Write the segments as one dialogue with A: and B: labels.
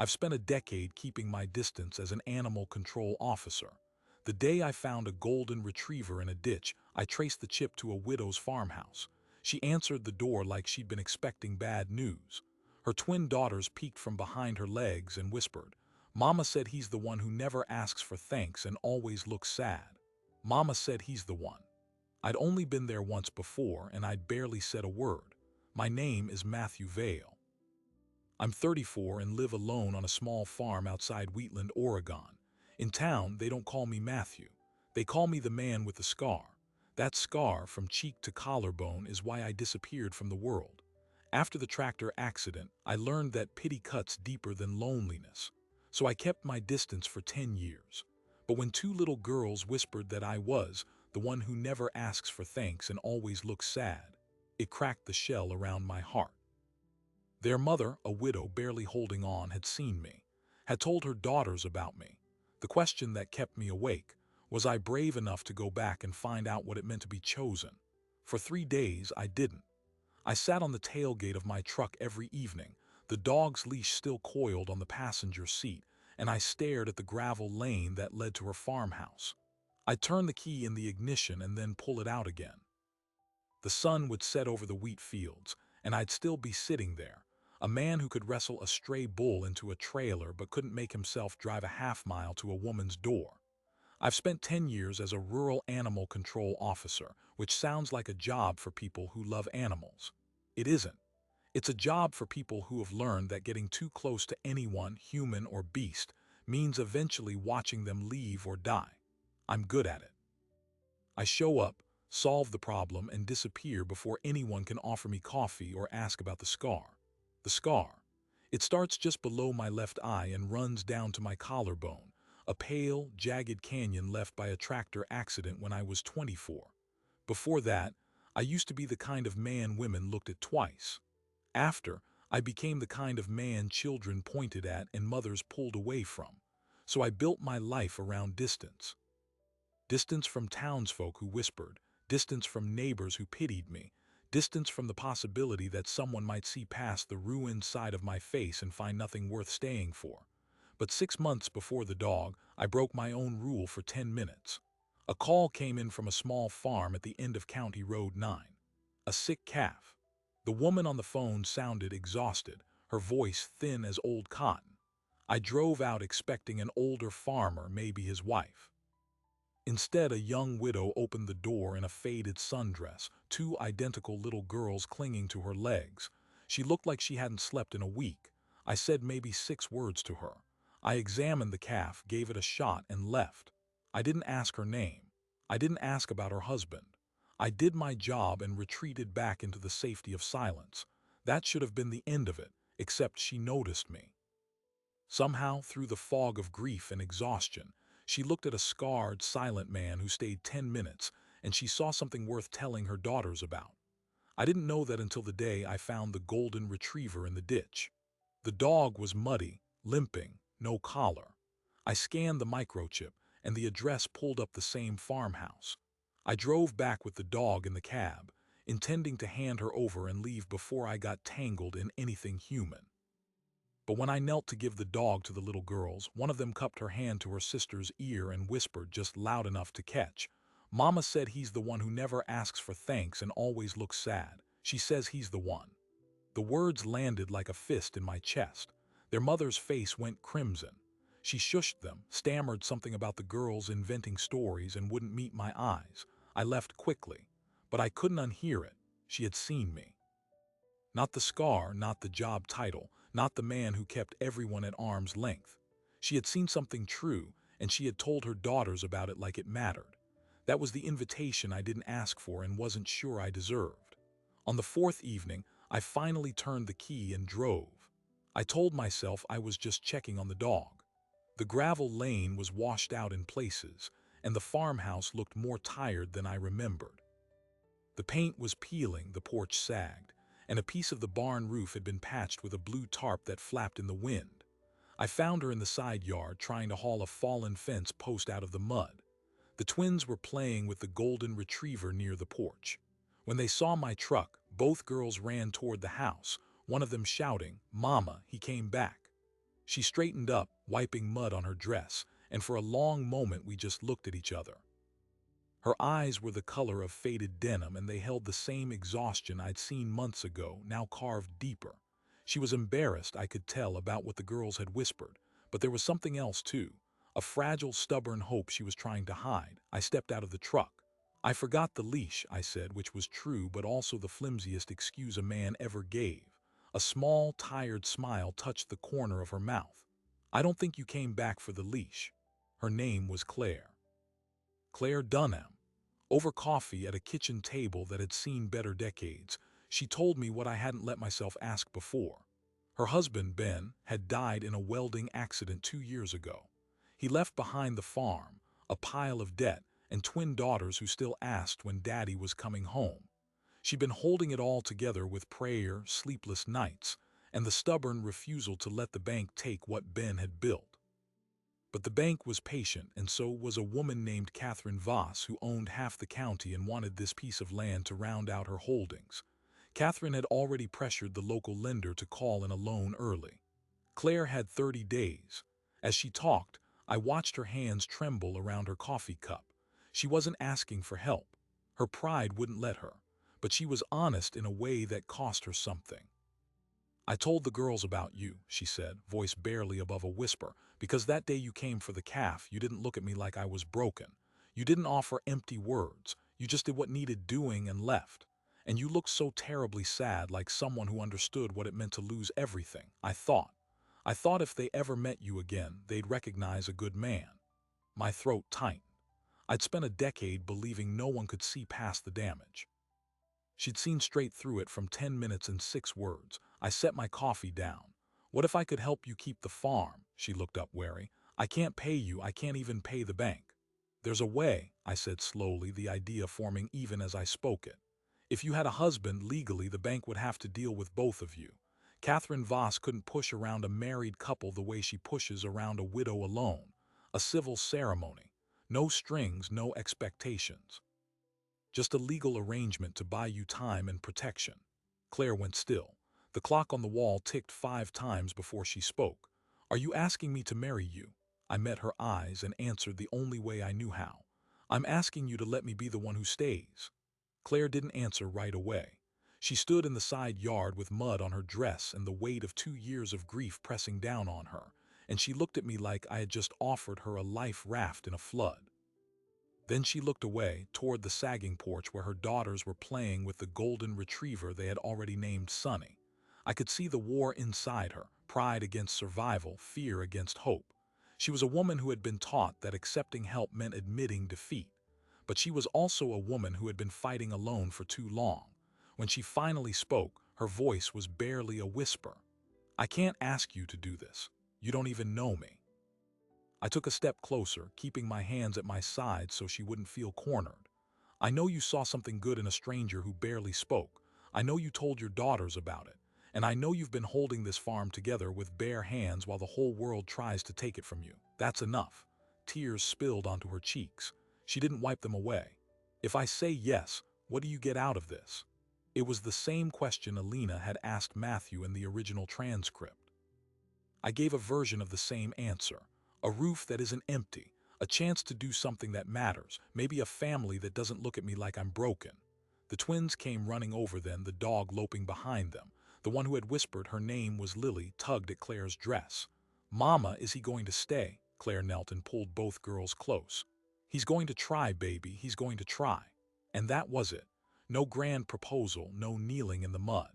A: I've spent a decade keeping my distance as an animal control officer. The day I found a golden retriever in a ditch, I traced the chip to a widow's farmhouse. She answered the door like she'd been expecting bad news. Her twin daughters peeked from behind her legs and whispered, "Mama said he's the one who never asks for thanks and always looks sad. Mama said he's the one." I'd only been there once before and I'd barely said a word. My name is Matthew Vale. I'm 34 and live alone on a small farm outside Wheatland, Oregon. In town, they don't call me Matthew. They call me the man with the scar. That scar from cheek to collarbone is why I disappeared from the world. After the tractor accident, I learned that pity cuts deeper than loneliness. So I kept my distance for 10 years. But when two little girls whispered that I was the one who never asks for thanks and always looks sad, it cracked the shell around my heart. Their mother, a widow barely holding on, had seen me, had told her daughters about me. The question that kept me awake: was I brave enough to go back and find out what it meant to be chosen? For 3 days, I didn't. I sat on the tailgate of my truck every evening, the dog's leash still coiled on the passenger seat, and I stared at the gravel lane that led to her farmhouse. I'd turn the key in the ignition and then pull it out again. The sun would set over the wheat fields, and I'd still be sitting there, a man who could wrestle a stray bull into a trailer but couldn't make himself drive a half-mile to a woman's door. I've spent 10 years as a rural animal control officer, which sounds like a job for people who love animals. It isn't. It's a job for people who have learned that getting too close to anyone, human or beast, means eventually watching them leave or die. I'm good at it. I show up, solve the problem, and disappear before anyone can offer me coffee or ask about the scar. The scar. It starts just below my left eye and runs down to my collarbone, a pale, jagged canyon left by a tractor accident when I was 24. Before that, I used to be the kind of man women looked at twice. After, I became the kind of man children pointed at and mothers pulled away from. So I built my life around distance. Distance from townsfolk who whispered, distance from neighbors who pitied me, distance from the possibility that someone might see past the ruined side of my face and find nothing worth staying for. But 6 months before the dog, I broke my own rule for 10 minutes. A call came in from a small farm at the end of County Road 9. A sick calf. The woman on the phone sounded exhausted, her voice thin as old cotton. I drove out expecting an older farmer, maybe his wife. Instead, a young widow opened the door in a faded sundress, two identical little girls clinging to her legs. She looked like she hadn't slept in a week. I said maybe 6 words to her. I examined the calf, gave it a shot, and left. I didn't ask her name. I didn't ask about her husband. I did my job and retreated back into the safety of silence. That should have been the end of it, except she noticed me. Somehow, through the fog of grief and exhaustion, she looked at a scarred, silent man who stayed 10 minutes, and she saw something worth telling her daughters about. I didn't know that until the day I found the golden retriever in the ditch. The dog was muddy, limping, no collar. I scanned the microchip, and the address pulled up the same farmhouse. I drove back with the dog in the cab, intending to hand her over and leave before I got tangled in anything human. But when I knelt to give the dog to the little girls, one of them cupped her hand to her sister's ear and whispered just loud enough to catch, "Mama said he's the one who never asks for thanks and always looks sad. She says he's the one." The words landed like a fist in my chest. Their mother's face went crimson. She shushed them, stammered something about the girls inventing stories, and wouldn't meet my eyes. I left quickly, but I couldn't unhear it. She had seen me. Not the scar, not the job title, not the man who kept everyone at arm's length. She had seen something true, and she had told her daughters about it like it mattered. That was the invitation I didn't ask for and wasn't sure I deserved. On the 4th evening, I finally turned the key and drove. I told myself I was just checking on the dog. The gravel lane was washed out in places, and the farmhouse looked more tired than I remembered. The paint was peeling, the porch sagged, and a piece of the barn roof had been patched with a blue tarp that flapped in the wind. I found her in the side yard trying to haul a fallen fence post out of the mud. The twins were playing with the golden retriever near the porch. When they saw my truck, both girls ran toward the house, one of them shouting, "Mama, he came back." She straightened up, wiping mud on her dress, and for a long moment we just looked at each other. Her eyes were the color of faded denim, and they held the same exhaustion I'd seen months ago, now carved deeper. She was embarrassed, I could tell, about what the girls had whispered, but there was something else too, a fragile, stubborn hope she was trying to hide. I stepped out of the truck. I forgot the leash, I said, which was true but also the flimsiest excuse a man ever gave. A small, tired smile touched the corner of her mouth. I don't think you came back for the leash. Her name was Claire. Claire Dunham. Over coffee at a kitchen table that had seen better decades, she told me what I hadn't let myself ask before. Her husband, Ben, had died in a welding accident 2 years ago. He left behind the farm, a pile of debt, and twin daughters who still asked when Daddy was coming home. She'd been holding it all together with prayer, sleepless nights, and the stubborn refusal to let the bank take what Ben had built. But the bank was patient, and so was a woman named Catherine Voss, who owned half the county and wanted this piece of land to round out her holdings. Catherine had already pressured the local lender to call in a loan early. Claire had 30 days. As she talked, I watched her hands tremble around her coffee cup. She wasn't asking for help. Her pride wouldn't let her. But she was honest in a way that cost her something. I told the girls about you, she said, voice barely above a whisper, because that day you came for the calf, you didn't look at me like I was broken. You didn't offer empty words. You just did what needed doing and left. And you looked so terribly sad, like someone who understood what it meant to lose everything. I thought if they ever met you again, they'd recognize a good man. My throat tightened. I'd spent a decade believing no one could see past the damage. She'd seen straight through it from 10 minutes and 6 words. I set my coffee down. What if I could help you keep the farm? She looked up wary. I can't pay you. I can't even pay the bank. There's a way, I said slowly, the idea forming even as I spoke it. If you had a husband, legally the bank would have to deal with both of you. Catherine Voss couldn't push around a married couple the way she pushes around a widow alone. A civil ceremony. No strings, no expectations. Just a legal arrangement to buy you time and protection. Claire went still. The clock on the wall ticked 5 times before she spoke. Are you asking me to marry you? I met her eyes and answered the only way I knew how. I'm asking you to let me be the one who stays. Claire didn't answer right away. She stood in the side yard with mud on her dress and the weight of 2 years of grief pressing down on her, and she looked at me like I had just offered her a life raft in a flood. Then she looked away, toward the sagging porch where her daughters were playing with the golden retriever they had already named Sunny. I could see the war inside her, pride against survival, fear against hope. She was a woman who had been taught that accepting help meant admitting defeat. But she was also a woman who had been fighting alone for too long. When she finally spoke, her voice was barely a whisper. I can't ask you to do this. You don't even know me. I took a step closer, keeping my hands at my sides so she wouldn't feel cornered. I know you saw something good in a stranger who barely spoke. I know you told your daughters about it. And I know you've been holding this farm together with bare hands while the whole world tries to take it from you. That's enough. Tears spilled onto her cheeks. She didn't wipe them away. If I say yes, what do you get out of this? It was the same question Alina had asked Matthew in the original transcript. I gave a version of the same answer. A roof that isn't empty, a chance to do something that matters, maybe a family that doesn't look at me like I'm broken. The twins came running over then, the dog loping behind them. The one who had whispered her name was Lily, tugged at Claire's dress. Mama, is he going to stay? Claire knelt and pulled both girls close. He's going to try, baby, he's going to try. And that was it. No grand proposal, no kneeling in the mud.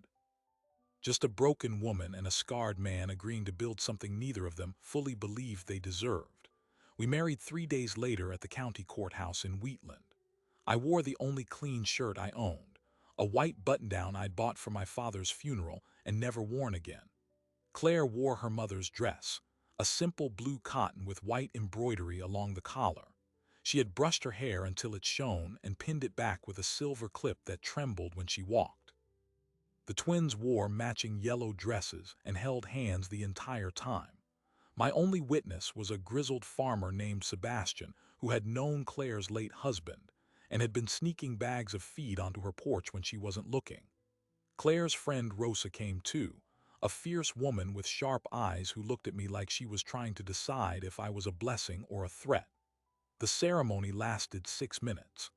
A: Just a broken woman and a scarred man agreeing to build something neither of them fully believed they deserved. We married 3 days later at the county courthouse in Wheatland. I wore the only clean shirt I owned, a white button-down I'd bought for my father's funeral and never worn again. Claire wore her mother's dress, a simple blue cotton with white embroidery along the collar. She had brushed her hair until it shone and pinned it back with a silver clip that trembled when she walked. The twins wore matching yellow dresses and held hands the entire time. My only witness was a grizzled farmer named Sebastian who had known Claire's late husband and had been sneaking bags of feed onto her porch when she wasn't looking. Claire's friend Rosa came too, a fierce woman with sharp eyes who looked at me like she was trying to decide if I was a blessing or a threat. The ceremony lasted 6 minutes.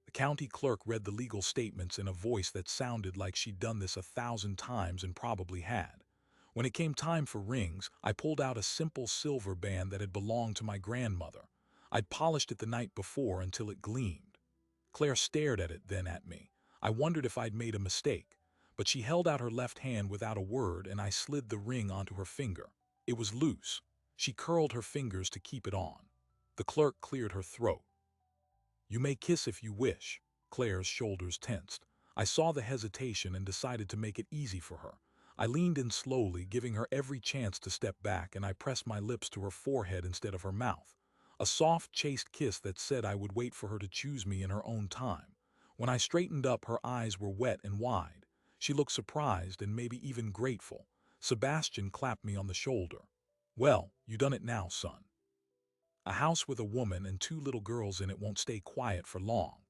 A: The county clerk read the legal statements in a voice that sounded like she'd done this 1,000 times and probably had. When it came time for rings, I pulled out a simple silver band that had belonged to my grandmother. I'd polished it the night before until it gleamed. Claire stared at it, then at me. I wondered if I'd made a mistake, but she held out her left hand without a word and I slid the ring onto her finger. It was loose. She curled her fingers to keep it on. The clerk cleared her throat. "You may kiss if you wish." Claire's shoulders tensed. I saw the hesitation and decided to make it easy for her. I leaned in slowly, giving her every chance to step back, and I pressed my lips to her forehead instead of her mouth. A soft, chaste kiss that said I would wait for her to choose me in her own time. When I straightened up, her eyes were wet and wide. She looked surprised and maybe even grateful. Sebastian clapped me on the shoulder. "Well, you done it now, son. A house with a woman and 2 little girls in it won't stay quiet for long."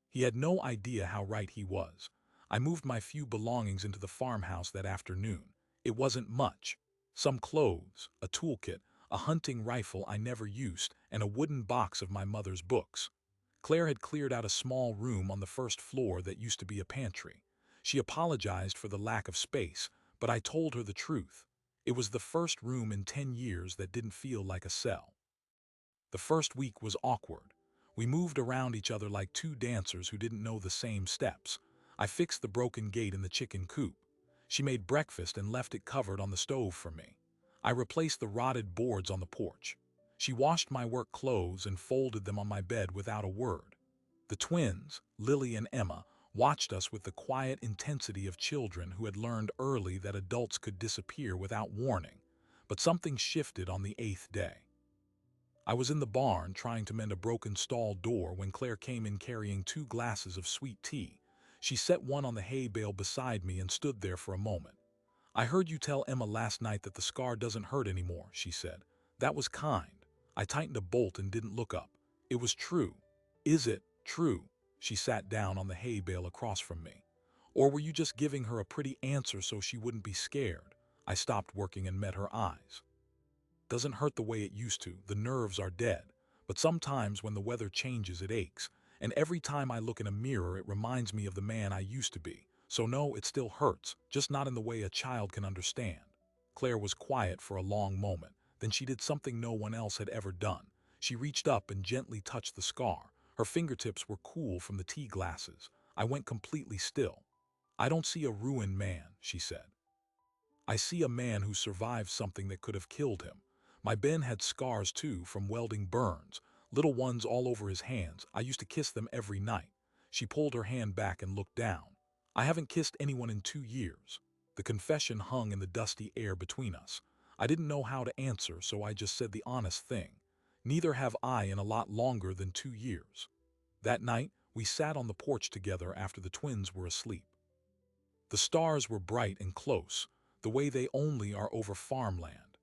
A: He had no idea how right he was. I moved my few belongings into the farmhouse that afternoon. It wasn't much. Some clothes, a toolkit, a hunting rifle I never used, and a wooden box of my mother's books. Claire had cleared out a small room on the first floor that used to be a pantry. She apologized for the lack of space, but I told her the truth. It was the first room in 10 years that didn't feel like a cell. The first week was awkward. We moved around each other like two dancers who didn't know the same steps. I fixed the broken gate in the chicken coop. She made breakfast and left it covered on the stove for me. I replaced the rotted boards on the porch. She washed my work clothes and folded them on my bed without a word. The twins, Lily and Emma, watched us with the quiet intensity of children who had learned early that adults could disappear without warning. But something shifted on the 8th day. I was in the barn trying to mend a broken stall door when Claire came in carrying 2 glasses of sweet tea. She set one on the hay bale beside me and stood there for a moment. "I heard you tell Emma last night that the scar doesn't hurt anymore," she said. "That was kind." I tightened a bolt and didn't look up. "It was true." "Is it true?" She sat down on the hay bale across from me. "Or were you just giving her a pretty answer so she wouldn't be scared?" I stopped working and met her eyes. "Doesn't hurt the way it used to. The nerves are dead. But sometimes when the weather changes, it aches. And every time I look in a mirror, it reminds me of the man I used to be. So no, it still hurts, just not in the way a child can understand." Claire was quiet for a long moment. Then she did something no one else had ever done. She reached up and gently touched the scar. Her fingertips were cool from the tea glasses. I went completely still. "I don't see a ruined man," she said. "I see a man who survived something that could have killed him. My Ben had scars too, from welding burns, little ones all over his hands. I used to kiss them every night." She pulled her hand back and looked down. "I haven't kissed anyone in 2 years." The confession hung in the dusty air between us. I didn't know how to answer, so I just said the honest thing. "Neither have I in a lot longer than 2 years." That night, we sat on the porch together after the twins were asleep. The stars were bright and close, the way they only are over farmland.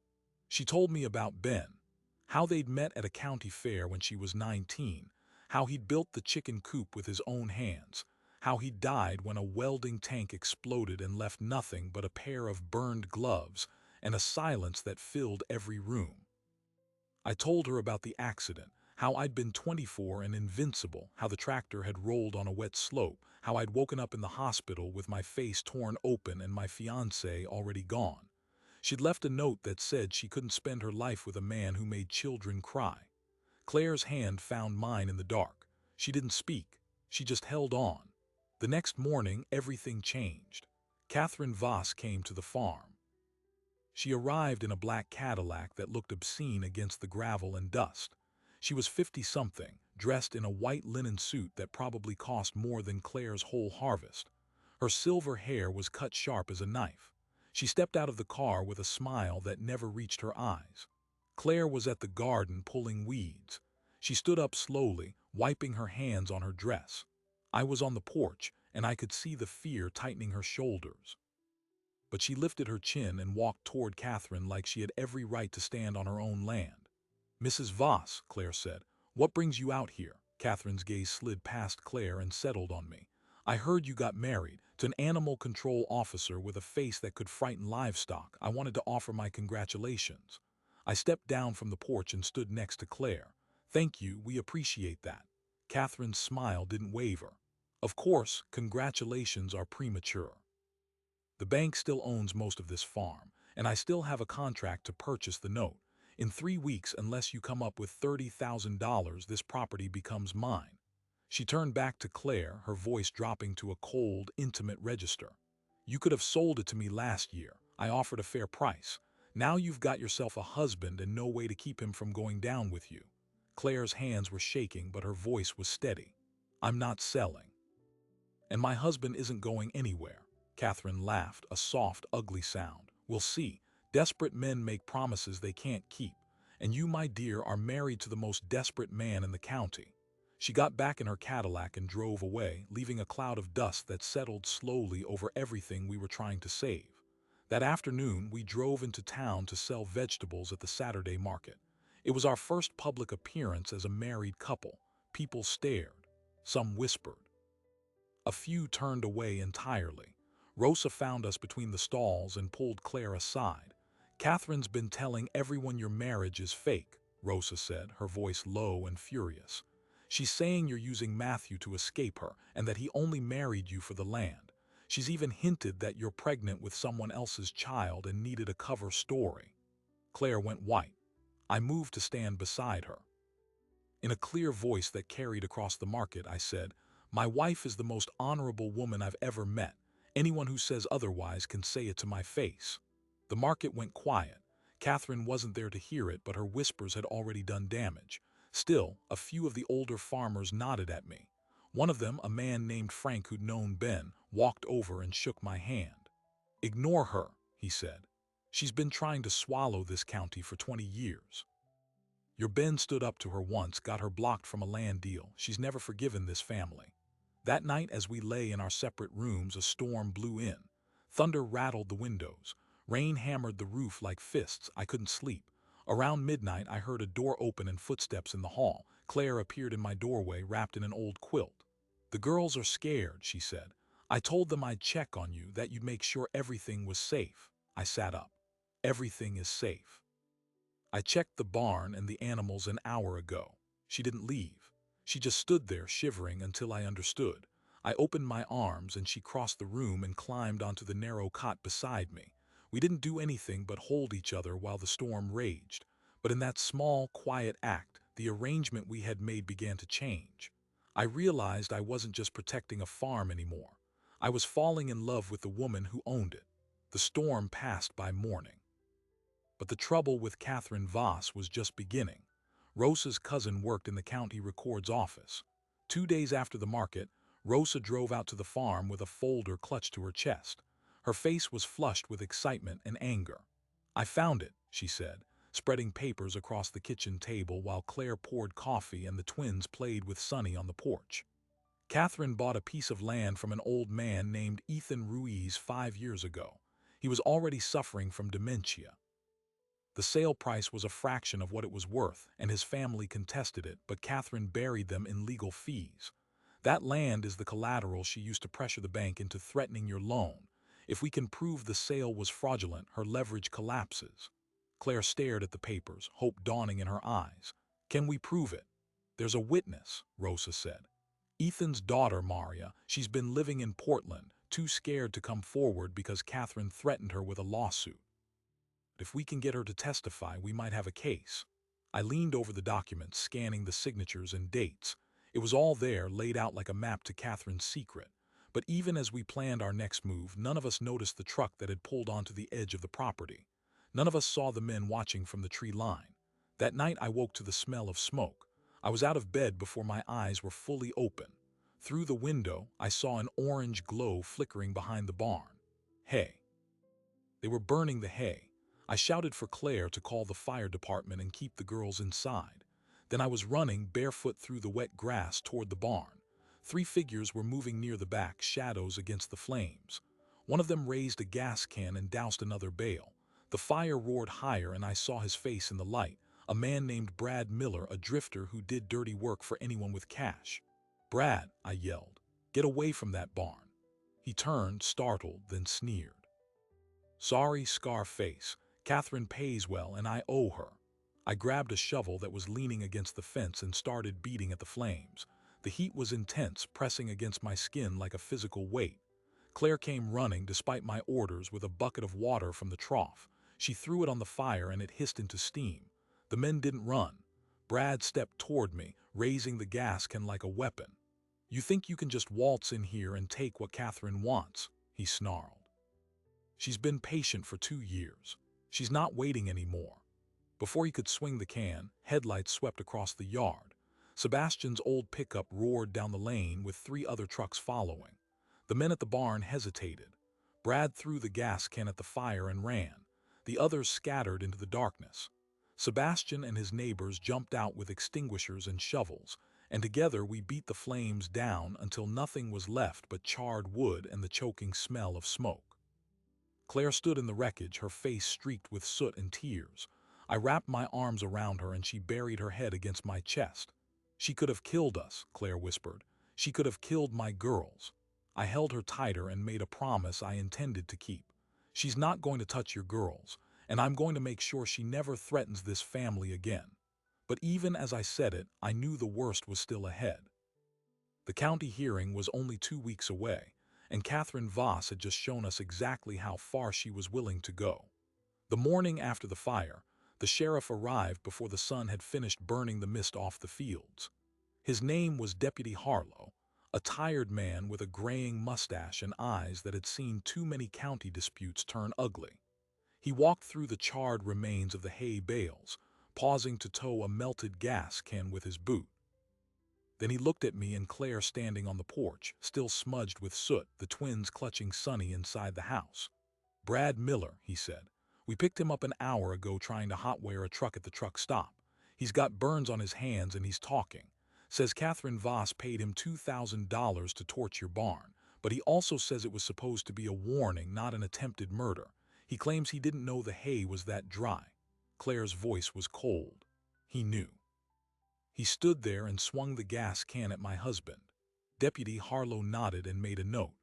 A: She told me about Ben, how they'd met at a county fair when she was 19, how he'd built the chicken coop with his own hands, how he died when a welding tank exploded and left nothing but a pair of burned gloves and a silence that filled every room. I told her about the accident, how I'd been 24 and invincible, how the tractor had rolled on a wet slope, how I'd woken up in the hospital with my face torn open and my fiancé already gone. She'd left a note that said she couldn't spend her life with a man who made children cry. Claire's hand found mine in the dark. She didn't speak. She just held on. The next morning, everything changed. Catherine Voss came to the farm. She arrived in a black Cadillac that looked obscene against the gravel and dust. She was 50-something, dressed in a white linen suit that probably cost more than Claire's whole harvest. Her silver hair was cut sharp as a knife. She stepped out of the car with a smile that never reached her eyes. Claire was at the garden pulling weeds. She stood up slowly, wiping her hands on her dress. I was on the porch, and I could see the fear tightening her shoulders. But she lifted her chin and walked toward Catherine like she had every right to stand on her own land. "Mrs. Voss," Claire said, "what brings you out here?" Catherine's gaze slid past Claire and settled on me. "I heard you got married. To an animal control officer with a face that could frighten livestock, I wanted to offer my congratulations. I stepped down from the porch and stood next to Claire. Thank you, we appreciate that. Catherine's smile didn't waver. Of course, congratulations are premature. The bank still owns most of this farm, and I still have a contract to purchase the note. In 3 weeks, unless you come up with $30,000, this property becomes mine. She turned back to Claire, her voice dropping to a cold, intimate register. You could have sold it to me last year. I offered a fair price. Now you've got yourself a husband and no way to keep him from going down with you. Claire's hands were shaking, but her voice was steady. I'm not selling. And my husband isn't going anywhere. Catherine laughed, a soft, ugly sound. We'll see. Desperate men make promises they can't keep. And you, my dear, are married to the most desperate man in the county. She got back in her Cadillac and drove away, leaving a cloud of dust that settled slowly over everything we were trying to save. That afternoon, we drove into town to sell vegetables at the Saturday market. It was our first public appearance as a married couple. People stared. Some whispered. A few turned away entirely. Rosa found us between the stalls and pulled Claire aside. Catherine's been telling everyone your marriage is fake, Rosa said, her voice low and furious. She's saying you're using Matthew to escape her and that he only married you for the land. She's even hinted that you're pregnant with someone else's child and needed a cover story. Claire went white. I moved to stand beside her. In a clear voice that carried across the market, I said, my wife is the most honorable woman I've ever met. Anyone who says otherwise can say it to my face. The market went quiet. Catherine wasn't there to hear it, but her whispers had already done damage. Still, a few of the older farmers nodded at me. One of them, a man named Frank who'd known Ben, walked over and shook my hand. Ignore her, he said. She's been trying to swallow this county for 20 years. Your Ben stood up to her once, got her blocked from a land deal. She's never forgiven this family. That night, as we lay in our separate rooms, a storm blew in. Thunder rattled the windows. Rain hammered the roof like fists. I couldn't sleep. Around midnight, I heard a door open and footsteps in the hall. Claire appeared in my doorway, wrapped in an old quilt. The girls are scared, she said. I told them I'd check on you, that you'd make sure everything was safe. I sat up. Everything is safe. I checked the barn and the animals an hour ago. She didn't leave. She just stood there shivering until I understood. I opened my arms and she crossed the room and climbed onto the narrow cot beside me. We didn't do anything but hold each other while the storm raged. But in that small, quiet act, the arrangement we had made began to change. I realized I wasn't just protecting a farm anymore. I was falling in love with the woman who owned it. The storm passed by morning. But the trouble with Catherine Voss was just beginning. Rosa's cousin worked in the county records office. 2 days after the market, Rosa drove out to the farm with a folder clutched to her chest. Her face was flushed with excitement and anger. I found it, she said, spreading papers across the kitchen table while Claire poured coffee and the twins played with Sonny on the porch. Catherine bought a piece of land from an old man named Ethan Ruiz 5 years ago. He was already suffering from dementia. The sale price was a fraction of what it was worth, and his family contested it, but Catherine buried them in legal fees. That land is the collateral she used to pressure the bank into threatening your loan. If we can prove the sale was fraudulent, her leverage collapses. Claire stared at the papers, hope dawning in her eyes. Can we prove it? There's a witness, Rosa said. Ethan's daughter, Maria. She's been living in Portland, too scared to come forward because Catherine threatened her with a lawsuit. If we can get her to testify, we might have a case. I leaned over the documents, scanning the signatures and dates. It was all there, laid out like a map to Catherine's secret. But even as we planned our next move, none of us noticed the truck that had pulled onto the edge of the property. None of us saw the men watching from the tree line. That night I woke to the smell of smoke. I was out of bed before my eyes were fully open. Through the window, I saw an orange glow flickering behind the barn. Hay. They were burning the hay. I shouted for Claire to call the fire department and keep the girls inside. Then I was running barefoot through the wet grass toward the barn. 3 figures were moving near the back, shadows against the flames. One of them raised a gas can and doused another bale. The fire roared higher and I saw his face in the light, a man named Brad Miller, a drifter who did dirty work for anyone with cash. Brad, I yelled, get away from that barn. He turned, startled, then sneered. "Sorry, Scarface. Catherine pays well, and I owe her." I grabbed a shovel that was leaning against the fence and started beating at the flames. The heat was intense, pressing against my skin like a physical weight. Claire came running, despite my orders, with a bucket of water from the trough. She threw it on the fire and it hissed into steam. The men didn't run. Brad stepped toward me, raising the gas can like a weapon. "You think you can just waltz in here and take what Catherine wants?" he snarled. "She's been patient for 2 years. She's not waiting anymore." Before he could swing the can, headlights swept across the yard. Sebastian's old pickup roared down the lane with 3 other trucks following. The men at the barn hesitated. Brad threw the gas can at the fire and ran. The others scattered into the darkness. Sebastian and his neighbors jumped out with extinguishers and shovels, and together we beat the flames down until nothing was left but charred wood and the choking smell of smoke. Claire stood in the wreckage, her face streaked with soot and tears. I wrapped my arms around her and she buried her head against my chest. "She could have killed us," Claire whispered. "She could have killed my girls." I held her tighter and made a promise I intended to keep. "She's not going to touch your girls, and I'm going to make sure she never threatens this family again." But even as I said it, I knew the worst was still ahead. The county hearing was only 2 weeks away, and Catherine Voss had just shown us exactly how far she was willing to go. The morning after the fire, the sheriff arrived before the sun had finished burning the mist off the fields. His name was Deputy Harlow, a tired man with a graying mustache and eyes that had seen too many county disputes turn ugly. He walked through the charred remains of the hay bales, pausing to tow a melted gas can with his boot. Then he looked at me and Claire standing on the porch, still smudged with soot, the twins clutching Sonny inside the house. "Brad Miller," he said. "We picked him up an hour ago trying to hotwire a truck at the truck stop. He's got burns on his hands and he's talking. Says Catherine Voss paid him $2,000 to torch your barn, but he also says it was supposed to be a warning, not an attempted murder. He claims he didn't know the hay was that dry." Claire's voice was cold. He knew. He stood there and swung the gas can at my husband. Deputy Harlow nodded and made a note.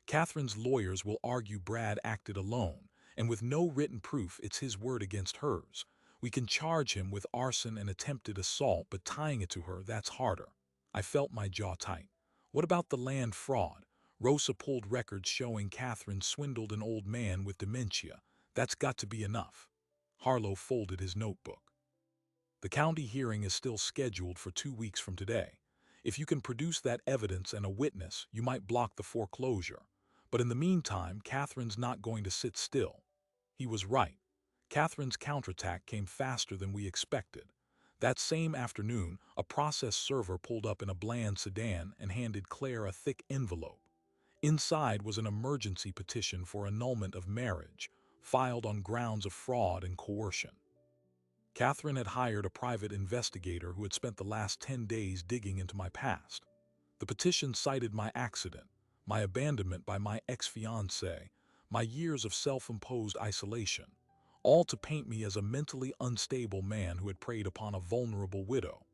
A: "Catherine's lawyers will argue Brad acted alone, and with no written proof, it's his word against hers. We can charge him with arson and attempted assault, but tying it to her, that's harder." I felt my jaw tight. "What about the land fraud? Rosa pulled records showing Catherine swindled an old man with dementia. That's got to be enough." Harlow folded his notebook. "The county hearing is still scheduled for 2 weeks from today. If you can produce that evidence and a witness, you might block the foreclosure. But in the meantime, Catherine's not going to sit still." He was right. Catherine's counterattack came faster than we expected. That same afternoon, a process server pulled up in a bland sedan and handed Claire a thick envelope. Inside was an emergency petition for annulment of marriage, filed on grounds of fraud and coercion. Catherine had hired a private investigator who had spent the last 10 days digging into my past. The petition cited my accident, my abandonment by my ex-fiancée, my years of self-imposed isolation, all to paint me as a mentally unstable man who had preyed upon a vulnerable widow.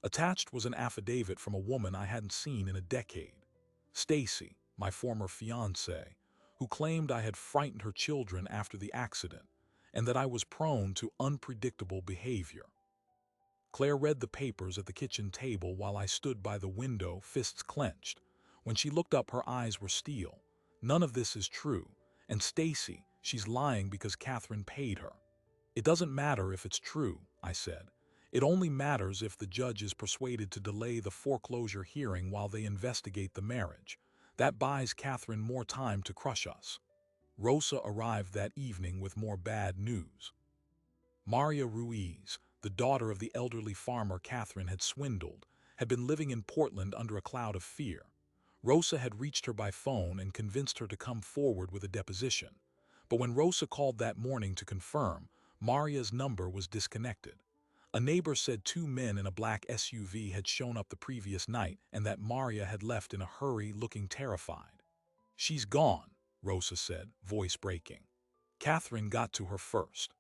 A: Attached was an affidavit from a woman I hadn't seen in a decade, Stacy, my former fiancée, who claimed I had frightened her children after the accident and that I was prone to unpredictable behavior. Claire read the papers at the kitchen table while I stood by the window, fists clenched. When she looked up, her eyes were steel. "None of this is true. And Stacy, she's lying because Catherine paid her." "It doesn't matter if it's true," I said. "It only matters if the judge is persuaded to delay the foreclosure hearing while they investigate the marriage. That buys Catherine more time to crush us." Rosa arrived that evening with more bad news. Maria Ruiz, the daughter of the elderly farmer Catherine had swindled, had been living in Portland under a cloud of fear. Rosa had reached her by phone and convinced her to come forward with a deposition. But when Rosa called that morning to confirm, Maria's number was disconnected. A neighbor said 2 men in a black SUV had shown up the previous night and that Maria had left in a hurry, looking terrified. "She's gone," Rosa said, voice breaking. "Catherine got to her first."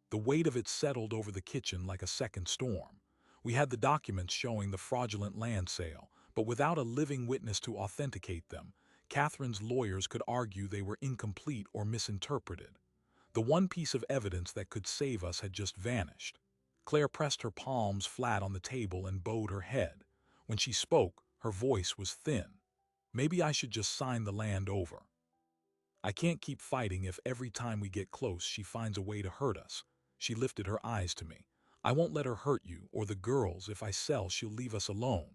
A: The weight of it settled over the kitchen like a second storm. We had the documents showing the fraudulent land sale, but without a living witness to authenticate them, Catherine's lawyers could argue they were incomplete or misinterpreted. The one piece of evidence that could save us had just vanished. Claire pressed her palms flat on the table and bowed her head. When she spoke, her voice was thin. Maybe I should just sign the land over. I can't keep fighting if every time we get close she finds a way to hurt us. She lifted her eyes to me. I won't let her hurt you or the girls. If I sell, she'll leave us alone.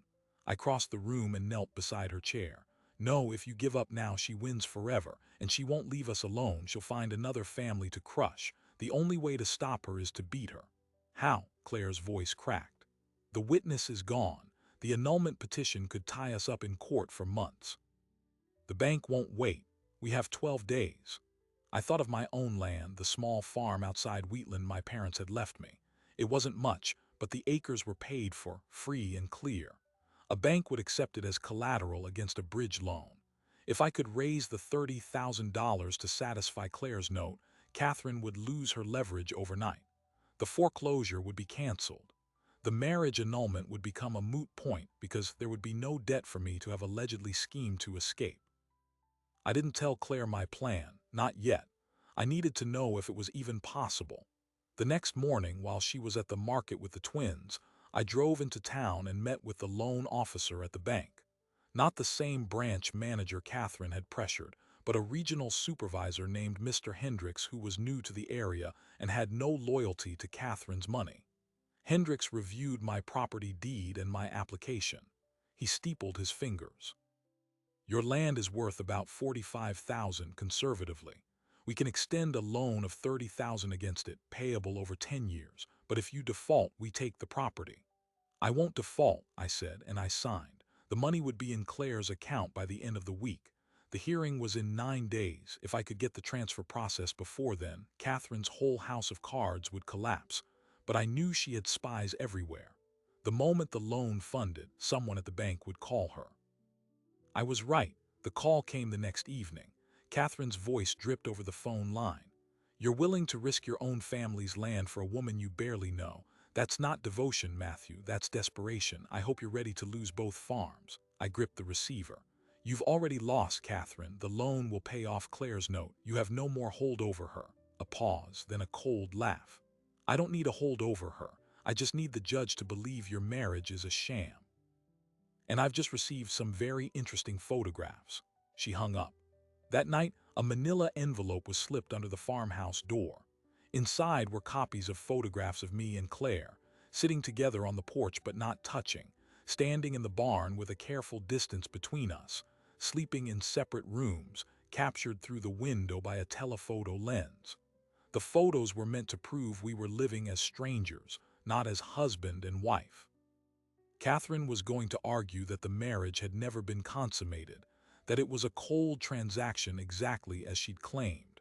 A: I crossed the room and knelt beside her chair. No, if you give up now, she wins forever, and she won't leave us alone. She'll find another family to crush. The only way to stop her is to beat her. How? Claire's voice cracked. The witness is gone. The annulment petition could tie us up in court for months. The bank won't wait. We have 12 days. I thought of my own land, the small farm outside Wheatland my parents had left me. It wasn't much, but the acres were paid for, free and clear. A bank would accept it as collateral against a bridge loan. If I could raise the $30,000 to satisfy Claire's note, Catherine would lose her leverage overnight. The foreclosure would be canceled. The marriage annulment would become a moot point because there would be no debt for me to have allegedly schemed to escape. I didn't tell Claire my plan, not yet. I needed to know if it was even possible. The next morning, while she was at the market with the twins, I drove into town and met with the loan officer at the bank. Not the same branch manager Catherine had pressured, but a regional supervisor named Mr. Hendricks who was new to the area and had no loyalty to Catherine's money. Hendricks reviewed my property deed and my application. He steepled his fingers. Your land is worth about $45,000 conservatively. We can extend a loan of $30,000 against it, payable over 10 years, but if you default, we take the property. I won't default, I said, and I signed. The money would be in Claire's account by the end of the week. The hearing was in 9 days. If I could get the transfer process before then, Catherine's whole house of cards would collapse. But I knew she had spies everywhere. The moment the loan funded, someone at the bank would call her. I was right. The call came the next evening. Catherine's voice dripped over the phone line. You're willing to risk your own family's land for a woman you barely know. That's not devotion, Matthew. That's desperation. I hope you're ready to lose both farms. I gripped the receiver. You've already lost, Catherine. The loan will pay off Claire's note. You have no more hold over her. A pause, then a cold laugh. I don't need a hold over her. I just need the judge to believe your marriage is a sham. And I've just received some very interesting photographs. She hung up. That night, a manila envelope was slipped under the farmhouse door. Inside were copies of photographs of me and Claire, sitting together on the porch but not touching, standing in the barn with a careful distance between us, sleeping in separate rooms, captured through the window by a telephoto lens. The photos were meant to prove we were living as strangers, not as husband and wife. Catherine was going to argue that the marriage had never been consummated, that it was a cold transaction exactly as she'd claimed.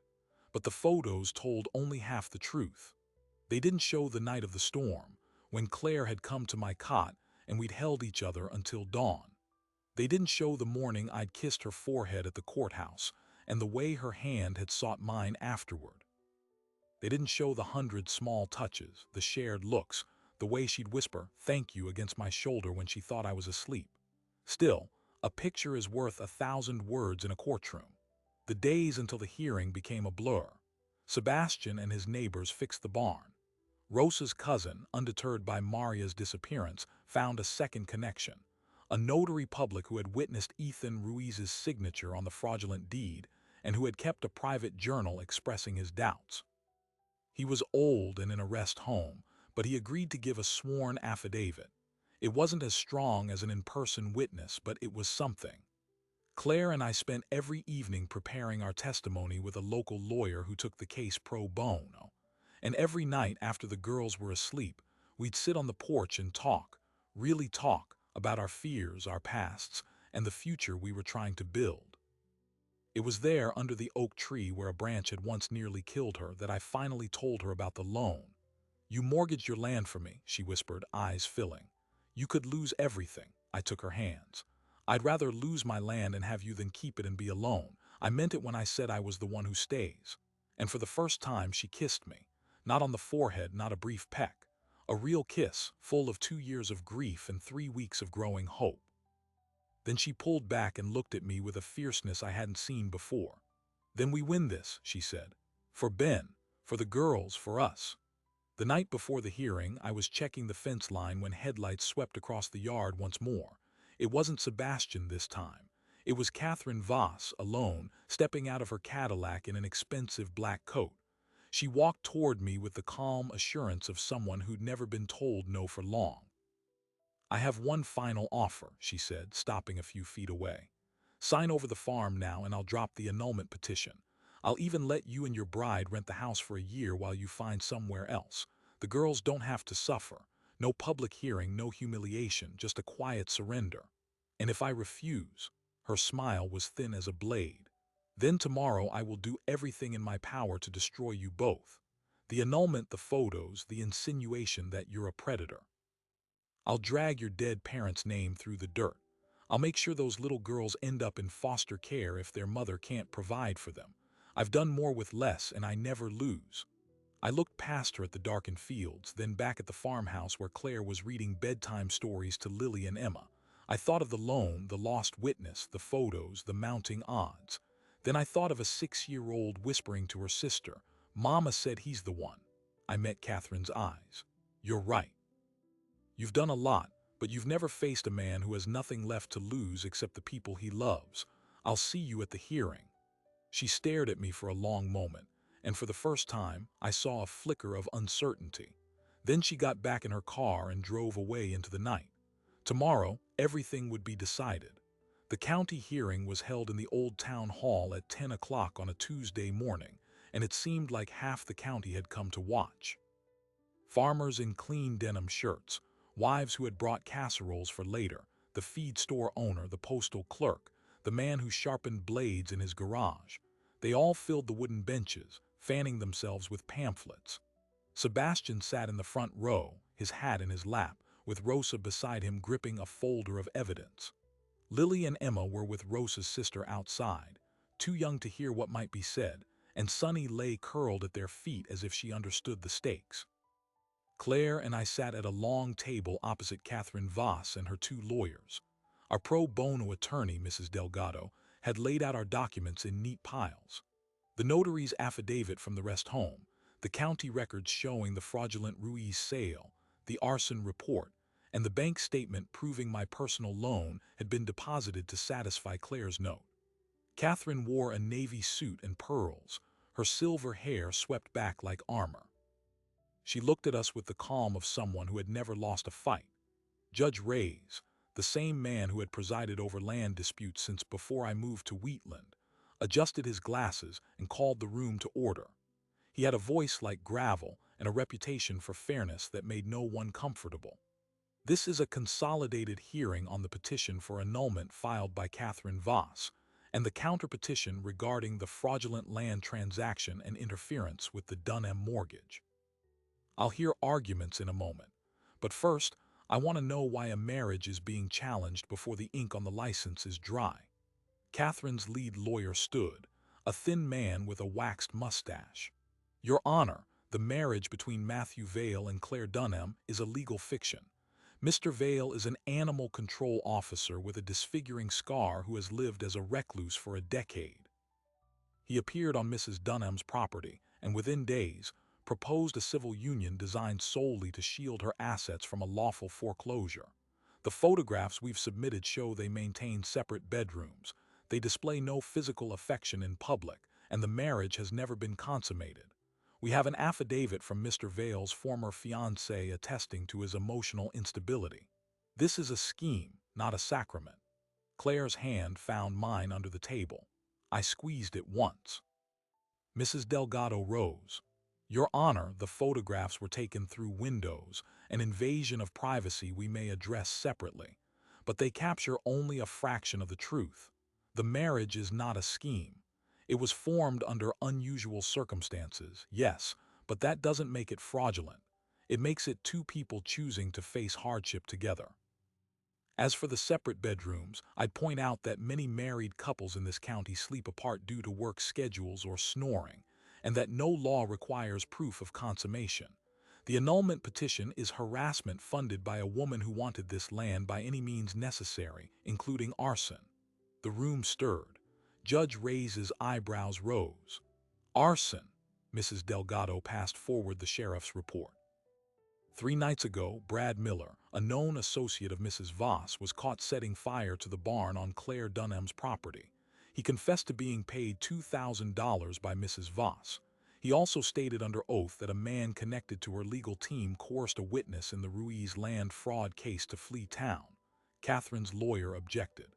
A: But the photos told only half the truth. They didn't show the night of the storm, when Claire had come to my cot and we'd held each other until dawn. They didn't show the morning I'd kissed her forehead at the courthouse and the way her hand had sought mine afterward. They didn't show the 100 small touches, the shared looks, the way she'd whisper, "Thank you," against my shoulder when she thought I was asleep. Still, a picture is worth 1,000 words in a courtroom. The days until the hearing became a blur. Sebastian and his neighbors fixed the barn. Rosa's cousin, undeterred by Maria's disappearance, found a second connection. A notary public who had witnessed Ethan Ruiz's signature on the fraudulent deed and who had kept a private journal expressing his doubts. He was old and in a rest home, but he agreed to give a sworn affidavit. It wasn't as strong as an in-person witness, but it was something. Claire and I spent every evening preparing our testimony with a local lawyer who took the case pro bono. And every night after the girls were asleep, we'd sit on the porch and talk, really talk, about our fears, our pasts, and the future we were trying to build. It was there, under the oak tree where a branch had once nearly killed her, that I finally told her about the loan. You mortgaged your land for me, she whispered, eyes filling. You could lose everything. I took her hands. I'd rather lose my land and have you than keep it and be alone. I meant it when I said I was the one who stays. And for the first time, she kissed me. Not on the forehead, not a brief peck. A real kiss, full of 2 years of grief and 3 weeks of growing hope. Then she pulled back and looked at me with a fierceness I hadn't seen before. "Then we win this," she said. "For Ben, for the girls, for us." The night before the hearing, I was checking the fence line when headlights swept across the yard once more. It wasn't Sebastian this time. It was Catherine Voss, alone, stepping out of her Cadillac in an expensive black coat. She walked toward me with the calm assurance of someone who'd never been told no for long. "I have one final offer," she said, stopping a few feet away. "Sign over the farm now and I'll drop the annulment petition. I'll even let you and your bride rent the house for a year while you find somewhere else. The girls don't have to suffer. No public hearing, no humiliation, just a quiet surrender. And if I refuse," her smile was thin as a blade, "then tomorrow I will do everything in my power to destroy you both. The annulment, the photos, the insinuation that you're a predator. I'll drag your dead parents' name through the dirt. I'll make sure those little girls end up in foster care if their mother can't provide for them. I've done more with less, and I never lose." I looked past her at the darkened fields, then back at the farmhouse where Claire was reading bedtime stories to Lily and Emma. I thought of the loan, the lost witness, the photos, the mounting odds. Then I thought of a 6-year-old whispering to her sister, "Mama said he's the one." I met Catherine's eyes. "You're right. You've done a lot, but you've never faced a man who has nothing left to lose except the people he loves. I'll see you at the hearing." She stared at me for a long moment, and for the first time, I saw a flicker of uncertainty. Then she got back in her car and drove away into the night. Tomorrow, everything would be decided. The county hearing was held in the old town hall at 10 o'clock on a Tuesday morning, and it seemed like half the county had come to watch. Farmers in clean denim shirts, wives who had brought casseroles for later, the feed store owner, the postal clerk, the man who sharpened blades in his garage. They all filled the wooden benches, fanning themselves with pamphlets. Sebastian sat in the front row, his hat in his lap, with Rosa beside him gripping a folder of evidence. Lily and Emma were with Rosa's sister outside, too young to hear what might be said, and Sunny lay curled at their feet as if she understood the stakes. Claire and I sat at a long table opposite Catherine Voss and her 2 lawyers. Our pro bono attorney, Mrs. Delgado, had laid out our documents in neat piles. The notary's affidavit from the rest home, the county records showing the fraudulent Ruiz sale, the arson report, and the bank statement proving my personal loan had been deposited to satisfy Claire's note. Catherine wore a navy suit and pearls, her silver hair swept back like armor. She looked at us with the calm of someone who had never lost a fight. Judge Reyes, the same man who had presided over land disputes since before I moved to Wheatland, adjusted his glasses and called the room to order. He had a voice like gravel and a reputation for fairness that made no one comfortable. "This is a consolidated hearing on the petition for annulment filed by Catherine Voss and the counter-petition regarding the fraudulent land transaction and interference with the Dunham mortgage. I'll hear arguments in a moment, but first, I want to know why a marriage is being challenged before the ink on the license is dry." Catherine's lead lawyer stood, a thin man with a waxed mustache. "Your Honor, the marriage between Matthew Vale and Claire Dunham is a legal fiction. Mr. Vale is an animal control officer with a disfiguring scar who has lived as a recluse for a decade. He appeared on Mrs. Dunham's property and within days proposed a civil union designed solely to shield her assets from a lawful foreclosure. The photographs we've submitted show they maintain separate bedrooms. They display no physical affection in public, and the marriage has never been consummated. We have an affidavit from Mr. Vale's former fiancée attesting to his emotional instability. This is a scheme, not a sacrament." Claire's hand found mine under the table. I squeezed it once. Mrs. Delgado rose. "Your Honor, the photographs were taken through windows, an invasion of privacy we may address separately, but they capture only a fraction of the truth. The marriage is not a scheme. It was formed under unusual circumstances, yes, but that doesn't make it fraudulent. It makes it 2 people choosing to face hardship together. As for the separate bedrooms, I'd point out that many married couples in this county sleep apart due to work schedules or snoring, and that no law requires proof of consummation. The annulment petition is harassment funded by a woman who wanted this land by any means necessary, including arson. The room stirred. Judge Reyes's eyebrows rose. Arson. Mrs. Delgado passed forward the sheriff's report. 3 nights ago, Brad Miller, a known associate of Mrs. Voss, was caught setting fire to the barn on Claire Dunham's property. He confessed to being paid $2,000 by Mrs. Voss. He also stated under oath that a man connected to her legal team coerced a witness in the Ruiz land fraud case to flee town. Catherine's lawyer objected.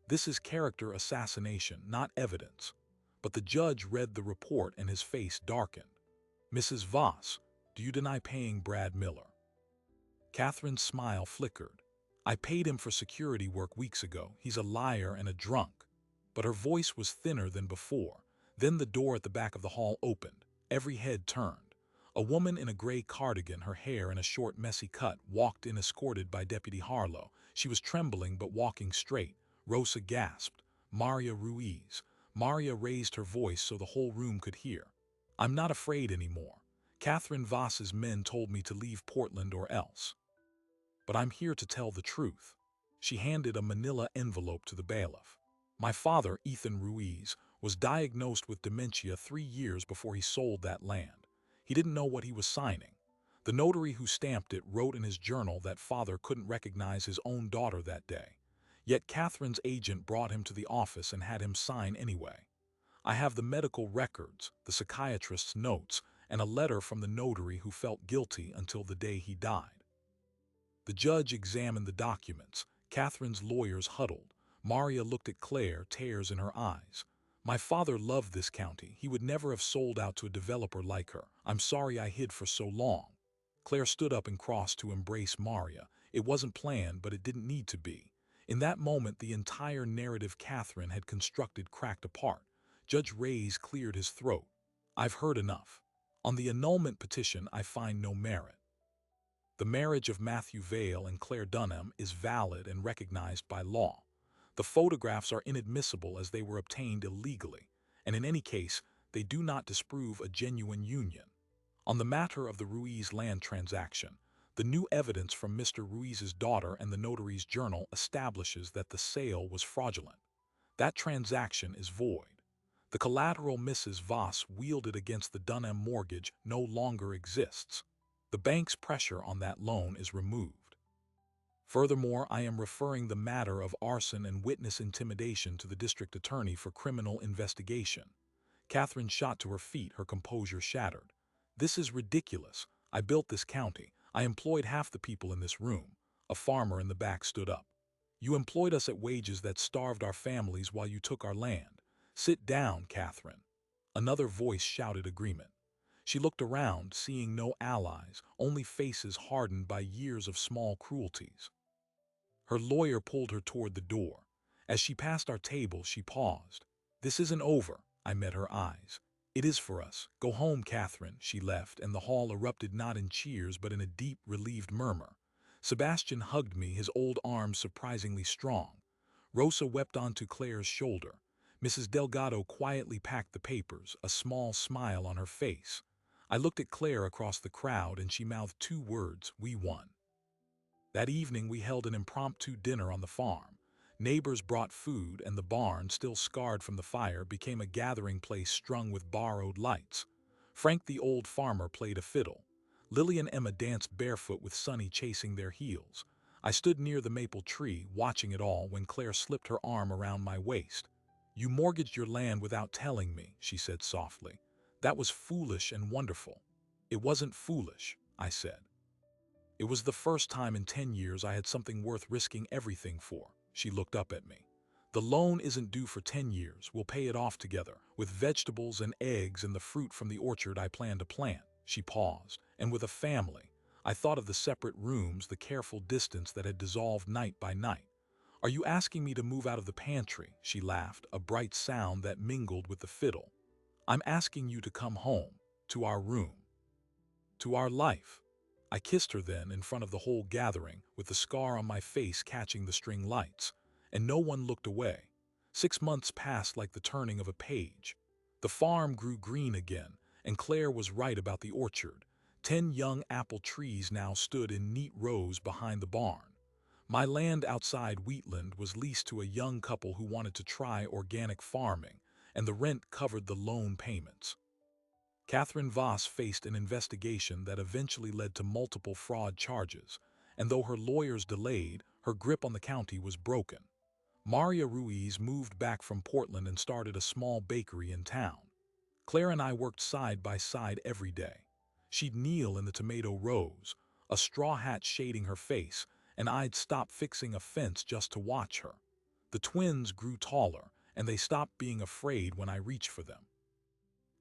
A: This is character assassination, not evidence. But the judge read the report and his face darkened. Mrs. Voss, do you deny paying Brad Miller? Catherine's smile flickered. I paid him for security work weeks ago. He's a liar and a drunk. But her voice was thinner than before. Then the door at the back of the hall opened. Every head turned. A woman in a gray cardigan, her hair in a short, messy cut, walked in escorted by Deputy Harlow. She was trembling but walking straight. Rosa gasped. Maria Ruiz. Maria raised her voice so the whole room could hear. I'm not afraid anymore. Catherine Voss's men told me to leave Portland or else. But I'm here to tell the truth. She handed a manila envelope to the bailiff. My father, Ethan Ruiz, was diagnosed with dementia 3 years before he sold that land. He didn't know what he was signing. The notary who stamped it wrote in his journal that father couldn't recognize his own daughter that day. Yet Catherine's agent brought him to the office and had him sign anyway. I have the medical records, the psychiatrist's notes, and a letter from the notary who felt guilty until the day he died. The judge examined the documents. Catherine's lawyers huddled. Maria looked at Claire, tears in her eyes. My father loved this county. He would never have sold out to a developer like her. I'm sorry I hid for so long. Claire stood up and crossed to embrace Maria. It wasn't planned, but it didn't need to be. In that moment, the entire narrative Catherine had constructed cracked apart. Judge Reyes cleared his throat. I've heard enough. On the annulment petition, I find no merit. The marriage of Matthew Vale and Claire Dunham is valid and recognized by law. The photographs are inadmissible as they were obtained illegally, and in any case, they do not disprove a genuine union. On the matter of the Ruiz land transaction, the new evidence from Mr. Ruiz's daughter and the notary's journal establishes that the sale was fraudulent. That transaction is void. The collateral Mrs. Voss wielded against the Dunham mortgage no longer exists. The bank's pressure on that loan is removed. Furthermore, I am referring the matter of arson and witness intimidation to the district attorney for criminal investigation. Catherine shot to her feet, her composure shattered. This is ridiculous. I built this county. I employed half the people in this room. A farmer in the back stood up. You employed us at wages that starved our families while you took our land. Sit down, Catherine. Another voice shouted agreement. She looked around, seeing no allies, only faces hardened by years of small cruelties. Her lawyer pulled her toward the door. As she passed our table, she paused. This isn't over. I met her eyes. It is for us. Go home, Catherine. She left, and the hall erupted not in cheers but in a deep, relieved murmur. Sebastian hugged me, his old arms surprisingly strong. Rosa wept onto Claire's shoulder. Mrs. Delgado quietly packed the papers, a small smile on her face. I looked at Claire across the crowd, and she mouthed 2 words: we won. That evening we held an impromptu dinner on the farm. Neighbors brought food, and the barn, still scarred from the fire, became a gathering place strung with borrowed lights. Frank the old farmer played a fiddle. Lily and Emma danced barefoot with Sonny chasing their heels. I stood near the maple tree, watching it all, when Claire slipped her arm around my waist. You mortgaged your land without telling me, she said softly. That was foolish and wonderful. It wasn't foolish, I said. It was the first time in 10 years I had something worth risking everything for. She looked up at me. The loan isn't due for 10 years. We'll pay it off together, with vegetables and eggs and the fruit from the orchard I plan to plant. She paused, and with a family. I thought of the separate rooms, the careful distance that had dissolved night by night. Are you asking me to move out of the pantry? She laughed, a bright sound that mingled with the fiddle. I'm asking you to come home, to our room, to our life. I kissed her then in front of the whole gathering, with the scar on my face catching the string lights, and no one looked away. 6 months passed like the turning of a page. The farm grew green again, and Claire was right about the orchard. 10 young apple trees now stood in neat rows behind the barn. My land outside Wheatland was leased to a young couple who wanted to try organic farming, and the rent covered the loan payments. Catherine Voss faced an investigation that eventually led to multiple fraud charges, and though her lawyers delayed, her grip on the county was broken. Maria Ruiz moved back from Portland and started a small bakery in town. Claire and I worked side by side every day. She'd kneel in the tomato rows, a straw hat shading her face, and I'd stop fixing a fence just to watch her. The twins grew taller, and they stopped being afraid when I reached for them.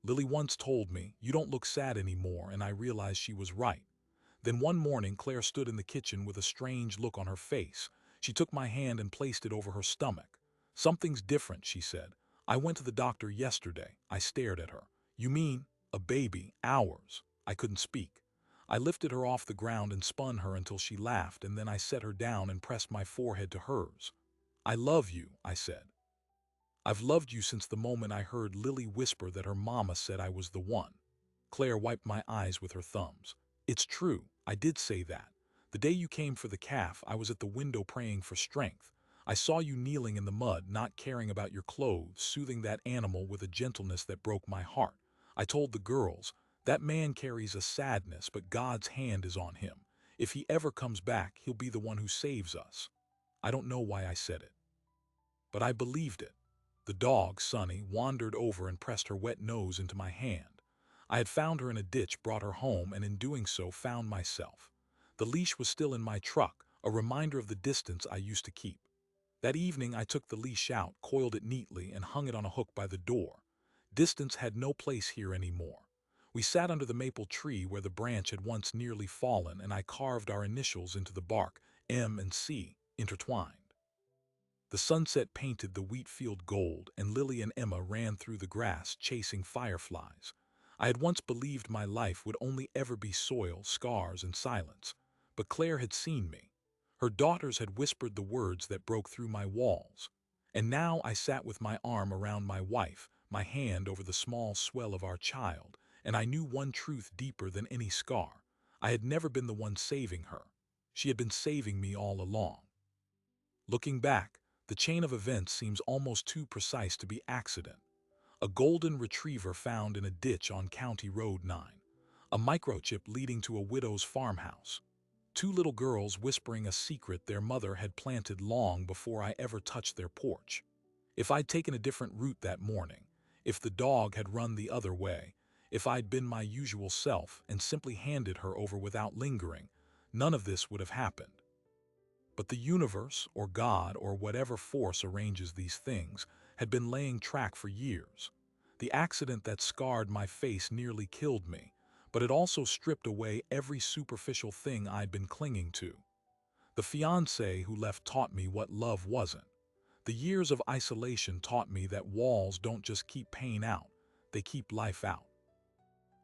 A: Lily once told me, "You don't look sad anymore," and I realized she was right. Then one morning, Claire stood in the kitchen with a strange look on her face. She took my hand and placed it over her stomach. "Something's different," she said. "I went to the doctor yesterday." I stared at her. "You mean a baby? Ours?" I couldn't speak. I lifted her off the ground and spun her until she laughed, and then I set her down and pressed my forehead to hers. "I love you," I said. "I've loved you since the moment I heard Lily whisper that her mama said I was the one." Claire wiped my eyes with her thumbs. "It's true, I did say that. The day you came for the calf, I was at the window praying for strength. I saw you kneeling in the mud, not caring about your clothes, soothing that animal with a gentleness that broke my heart. I told the girls, that man carries a sadness, but God's hand is on him. If he ever comes back, he'll be the one who saves us." I don't know why I said it, but I believed it. The dog, Sunny, wandered over and pressed her wet nose into my hand. I had found her in a ditch, brought her home, and in doing so found myself. The leash was still in my truck, a reminder of the distance I used to keep. That evening I took the leash out, coiled it neatly, and hung it on a hook by the door. Distance had no place here anymore. We sat under the maple tree where the branch had once nearly fallen, and I carved our initials into the bark, M and C, intertwined. The sunset painted the wheat field gold, and Lily and Emma ran through the grass chasing fireflies. I had once believed my life would only ever be soil, scars, and silence. But Claire had seen me. Her daughters had whispered the words that broke through my walls. And now I sat with my arm around my wife, my hand over the small swell of our child, and I knew one truth deeper than any scar. I had never been the one saving her. She had been saving me all along. Looking back, the chain of events seems almost too precise to be accident. A golden retriever found in a ditch on County Road 9. A microchip leading to a widow's farmhouse. Two little girls whispering a secret their mother had planted long before I ever touched their porch. If I'd taken a different route that morning, if the dog had run the other way, if I'd been my usual self and simply handed her over without lingering, none of this would have happened. But the universe, or God, or whatever force arranges these things, had been laying track for years. The accident that scarred my face nearly killed me, but it also stripped away every superficial thing I'd been clinging to. The fiancé who left taught me what love wasn't. The years of isolation taught me that walls don't just keep pain out, they keep life out.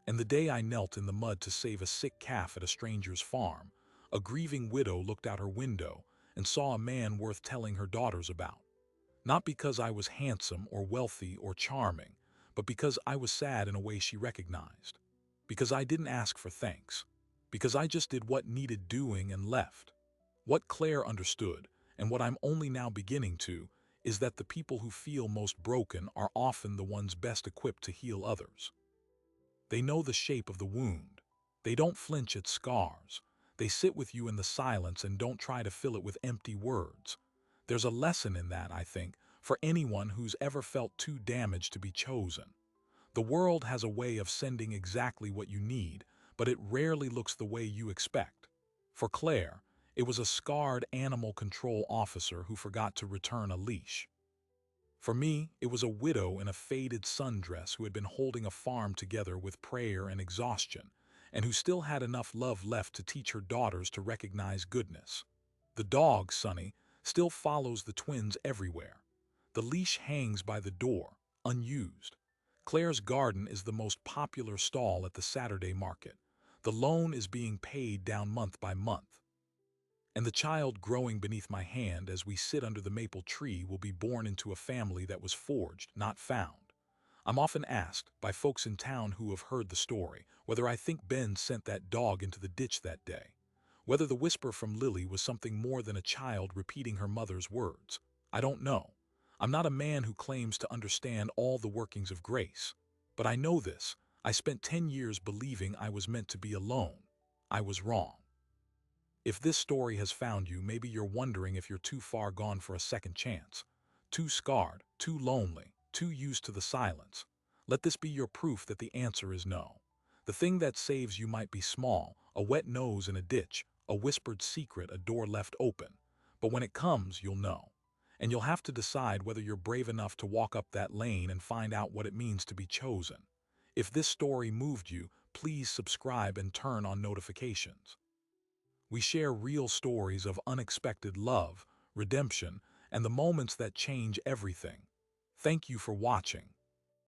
A: And the day I knelt in the mud to save a sick calf at a stranger's farm, a grieving widow looked out her window and saw a man worth telling her daughters about. Not because I was handsome or wealthy or charming, but because I was sad in a way she recognized. Because I didn't ask for thanks. Because I just did what needed doing and left. What Claire understood, and what I'm only now beginning to, is that the people who feel most broken are often the ones best equipped to heal others. They know the shape of the wound. They don't flinch at scars. They sit with you in the silence and don't try to fill it with empty words. There's a lesson in that, I think, for anyone who's ever felt too damaged to be chosen. The world has a way of sending exactly what you need, but it rarely looks the way you expect. For Claire, it was a scarred animal control officer who forgot to return a leash. For me, it was a widow in a faded sundress who had been holding a farm together with prayer and exhaustion, and who still had enough love left to teach her daughters to recognize goodness. The dog, Sunny, still follows the twins everywhere. The leash hangs by the door, unused. Claire's garden is the most popular stall at the Saturday market. The loan is being paid down month by month. And the child growing beneath my hand as we sit under the maple tree will be born into a family that was forged, not found. I'm often asked by folks in town who have heard the story whether I think Ben sent that dog into the ditch that day. Whether the whisper from Lily was something more than a child repeating her mother's words. I don't know. I'm not a man who claims to understand all the workings of grace. But I know this. I spent 10 years believing I was meant to be alone. I was wrong. If this story has found you, maybe you're wondering if you're too far gone for a second chance. Too scarred, too lonely, too used to the silence. Let this be your proof that the answer is no. The thing that saves you might be small, a wet nose in a ditch, a whispered secret, a door left open. But when it comes, you'll know. And you'll have to decide whether you're brave enough to walk up that lane and find out what it means to be chosen. If this story moved you, please subscribe and turn on notifications. We share real stories of unexpected love, redemption, and the moments that change everything. Thank you for watching.